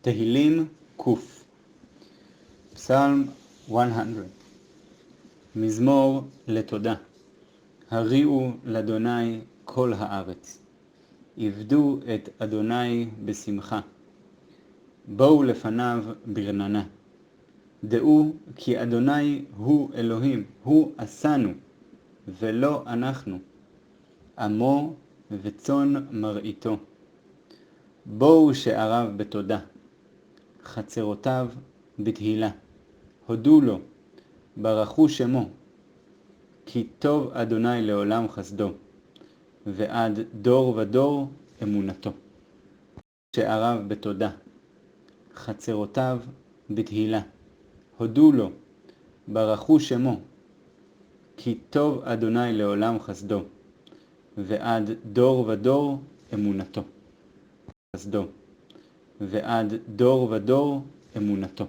תהילים קוף. Psalm 100. מזמור לתודה. הריעו לאדוני כל הארץ. עבדו את אדוני בשמחה. בואו לפניו ברננה. דעו כי אדוני הוא אלוהים, הוא עשנו, ולא אנחנו. עמו וצאן מרעיתו. בואו שעריו בתודה, חצרותיו בתהילה. הודו לו, ברכו שמו, כי טוב אדוני לעולם חסדו, ועד דור ודור אמונתו. שעריו בתודה, חצרותיו בתהילה. הודו לו, ברכו שמו, כי טוב אדוני לעולם חסדו, ועד דור ודור אמונתו. חסדו, ועד דור ודור אמונתו.